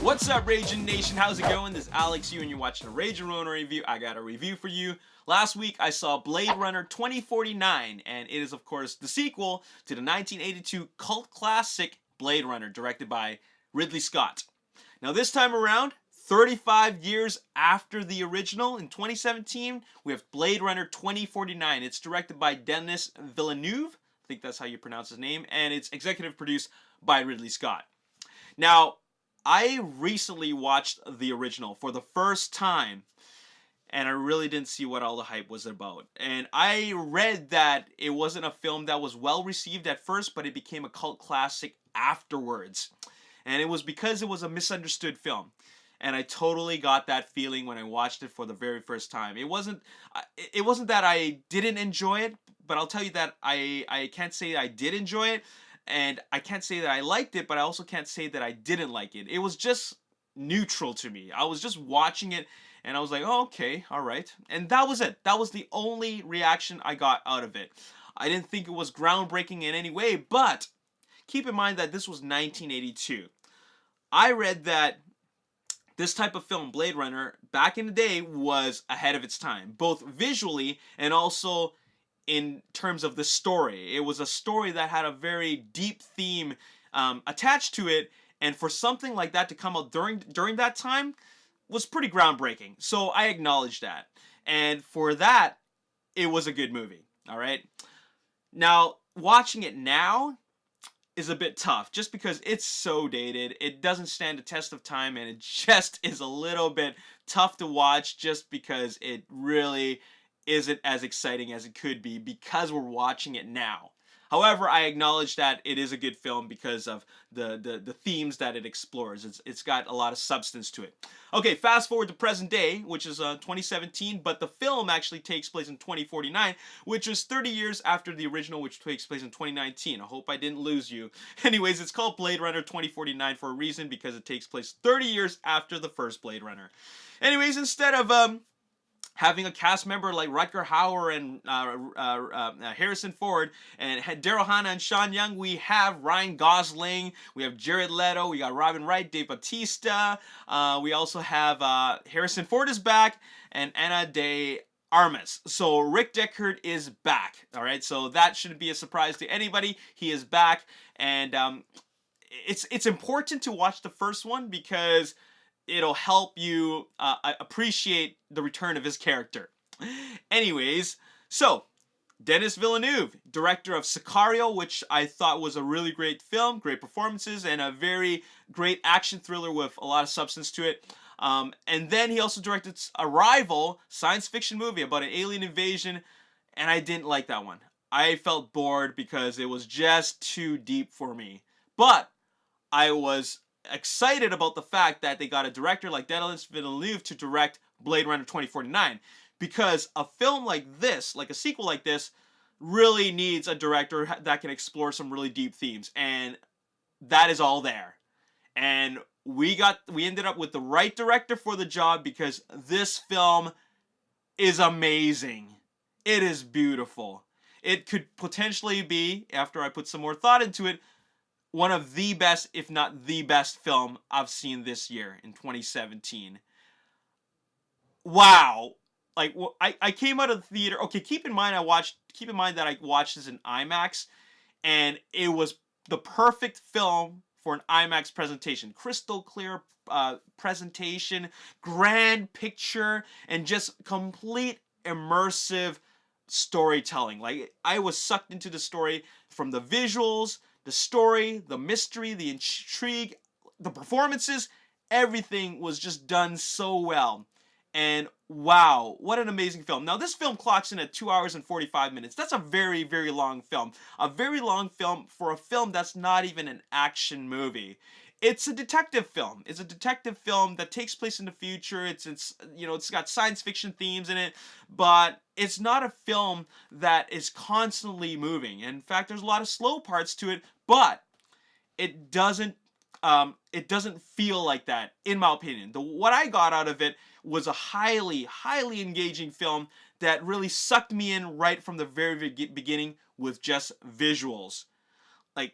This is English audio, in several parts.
What's up, Ragin Nation? How's it going? This is Alex, and you're watching a Ragin Ronin review. I got a review for you. Last week, I saw Blade Runner 2049, and it is, of course, the sequel to the 1982 cult classic Blade Runner, directed by Ridley Scott. Now, this time around, 35 years after the original, in 2017, we have Blade Runner 2049. It's directed by Denis Villeneuve, I think that's how you pronounce his name, and it's executive produced by Ridley Scott. Now, I recently watched the original for the first time, and I really didn't see what all the hype was about. And I read that it wasn't a film that was well received at first, but it became a cult classic afterwards. And it was because it was a misunderstood film. And I totally got that feeling when I watched it for the very first time. It wasn't that I didn't enjoy it, but I'll tell you that I can't say I did enjoy it. And I can't say that I liked it, but I also can't say that I didn't like it. It was just neutral to me. I was just watching it, and I was like, oh, okay, all right. And that was it. That was the only reaction I got out of it. I didn't think it was groundbreaking in any way, but keep in mind that this was 1982. I read that this type of film, Blade Runner, back in the day was ahead of its time, both visually and also in terms of the story. It was a story that had a very deep theme attached to it, and for something like that to come out during that time was pretty groundbreaking. So I acknowledge that, and for that, it was a good movie. All right. Now, watching it now is a bit tough, just because it's so dated. It doesn't stand the test of time, and it just is a little bit tough to watch, just because it really isn't as exciting as it could be because we're watching it now. However, I acknowledge that it is a good film because of the themes that it explores. It's got a lot of substance to it. Okay, fast forward to present day, which is 2017, but the film actually takes place in 2049, which is 30 years after the original, which takes place in 2019. I hope I didn't lose you. Anyways, it's called Blade Runner 2049 for a reason, because it takes place 30 years after the first Blade Runner. Anyways, instead of having a cast member like Rutger Hauer and Harrison Ford and Daryl Hannah and Sean Young, we have Ryan Gosling, we have Jared Leto, we got Robin Wright, Dave Bautista, we also have Harrison Ford is back, and Ana de Armas. So Rick Deckard is back. All right, so that shouldn't be a surprise to anybody. He is back, and it's important to watch the first one because it'll help you appreciate the return of his character. Anyways, so Denis Villeneuve, director of Sicario, which I thought was a really great film, great performances, and a very great action thriller with a lot of substance to it. And then he also directed Arrival, science fiction movie about an alien invasion, and I didn't like that one. I felt bored because it was just too deep for me. But I was excited about the fact that they got a director like Denis Villeneuve to direct Blade Runner 2049, because a film like this, like a sequel like this, really needs a director that can explore some really deep themes, and that is all there. And we ended up with the right director for the job, because this film is amazing. It is beautiful. It could potentially be, after I put some more thought into it, one of the best, if not the best film I've seen this year in 2017. Wow. Like, I came out of the theater. Okay, keep in mind that I watched this in IMAX, and it was the perfect film for an IMAX presentation. Crystal clear presentation, grand picture, and just complete immersive storytelling. Like, I was sucked into the story from the visuals, the story, the mystery, the intrigue, the performances. Everything was just done so well. And wow, what an amazing film. Now, this film clocks in at 2 hours and 45 minutes. That's a very, very long film. A very long film for a film that's not even an action movie. It's a detective film. It's a detective film that takes place in the future. It's got science fiction themes in it, but it's not a film that is constantly moving. In fact, there's a lot of slow parts to it, but it doesn't feel like that, in my opinion. What I got out of it was a highly, highly engaging film that really sucked me in right from the very beginning with just visuals. Like,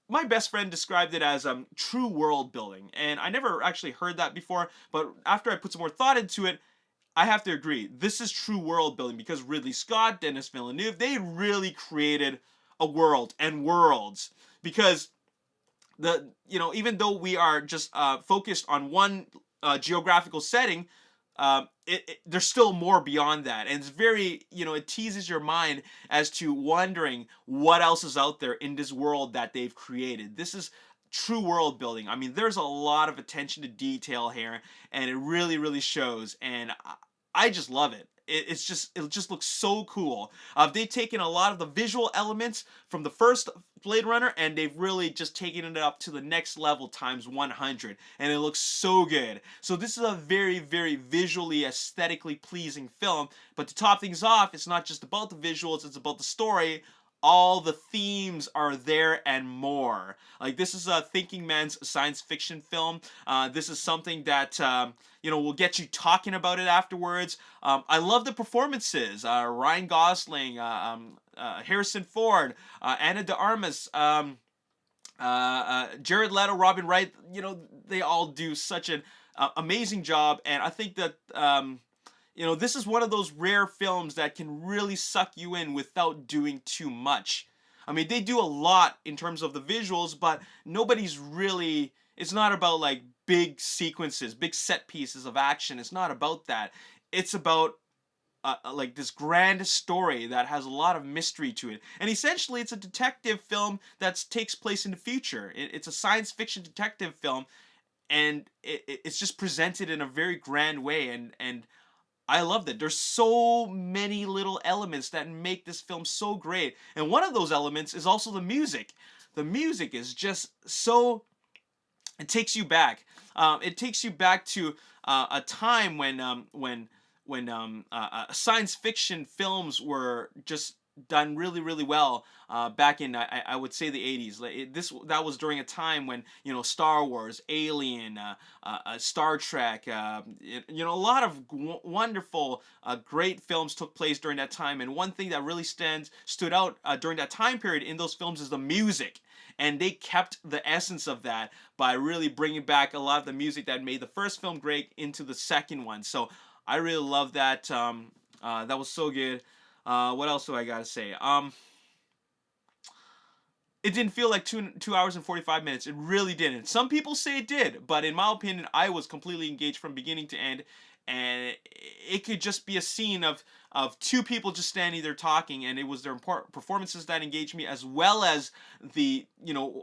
my best friend described it as true world building, and I never actually heard that before. But after I put some more thought into it, I have to agree. This is true world building because Ridley Scott, Denis Villeneuve, they really created a world and worlds. Because even though we are just focused on one geographical setting, there's still more beyond that, and it's very, it teases your mind as to wondering what else is out there in this world that they've created. This is true world building. I mean, there's a lot of attention to detail here, and it really, really shows, and I just love it. It just looks so cool. They've taken a lot of the visual elements from the first Blade Runner, and they've really just taken it up to the next level times 100, and it looks so good. So this is a very, very visually, aesthetically pleasing film. But to top things off, it's not just about the visuals, it's about the story. All the themes are there and more. Like, this is a thinking man's science fiction film. This is something that will get you talking about it afterwards. I love the performances. Ryan Gosling, Harrison Ford, Ana de Armas, Jared Leto, Robin Wright. They all do such an amazing job, and I think that this is one of those rare films that can really suck you in without doing too much. I mean, they do a lot in terms of the visuals, but it's not about like big sequences, big set pieces of action. It's not about that. It's about like this grand story that has a lot of mystery to it. And essentially, it's a detective film that takes place in the future. It's a science fiction detective film, and it's just presented in a very grand way, and I love that. There's so many little elements that make this film so great. And one of those elements is also the music. The music is just so... It takes you back. It takes you back to a time when science fiction films were just done really, really well back in, I would say, the 80s. That was during a time when Star Wars, Alien, Star Trek, a lot of wonderful, great films took place during that time. And one thing that really stood out during that time period in those films is the music. And they kept the essence of that by really bringing back a lot of the music that made the first film great into the second one. So I really love that. That was so good. What else do I gotta say? It didn't feel like 2 hours and 45 minutes. It really didn't. Some people say it did, but in my opinion, I was completely engaged from beginning to end. And it could just be a scene of two people just standing there talking, and it was their performances that engaged me, as well as the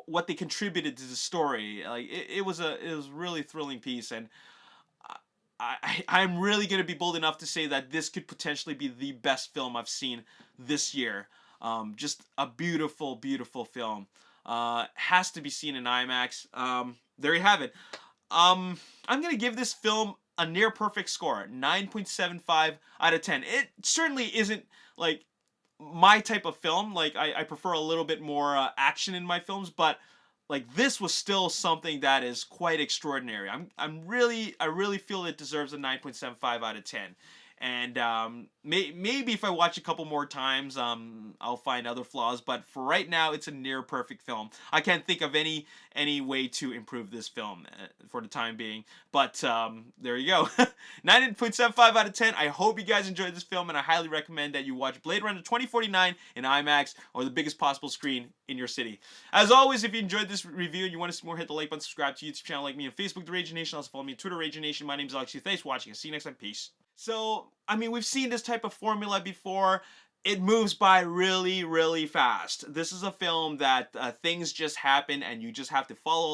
what they contributed to the story. Like, it was a really thrilling piece, and I'm really going to be bold enough to say that this could potentially be the best film I've seen this year. Just a beautiful, beautiful film. Has to be seen in IMAX. There you have it. I'm going to give this film a near perfect score, 9.75 out of 10. It certainly isn't like my type of film. Like, I prefer a little bit more action in my films, but like, this was still something that is quite extraordinary. I really feel it deserves a 9.75 out of 10. And maybe if I watch a couple more times, I'll find other flaws. But for right now, it's a near perfect film. I can't think of any way to improve this film for the time being. But there you go. 9.75 out of 10. I hope you guys enjoyed this film, and I highly recommend that you watch Blade Runner 2049 in IMAX or the biggest possible screen in your city. As always, if you enjoyed this review and you want to see more, hit the like button, subscribe to YouTube channel, like me on Facebook, The Ragin Nation. Also follow me on Twitter, Ragin Nation. My name is Alex. Thanks for watching. I'll see you next time. Peace. So, I mean, we've seen this type of formula before. It moves by really, really fast. This is a film that things just happen and you just have to follow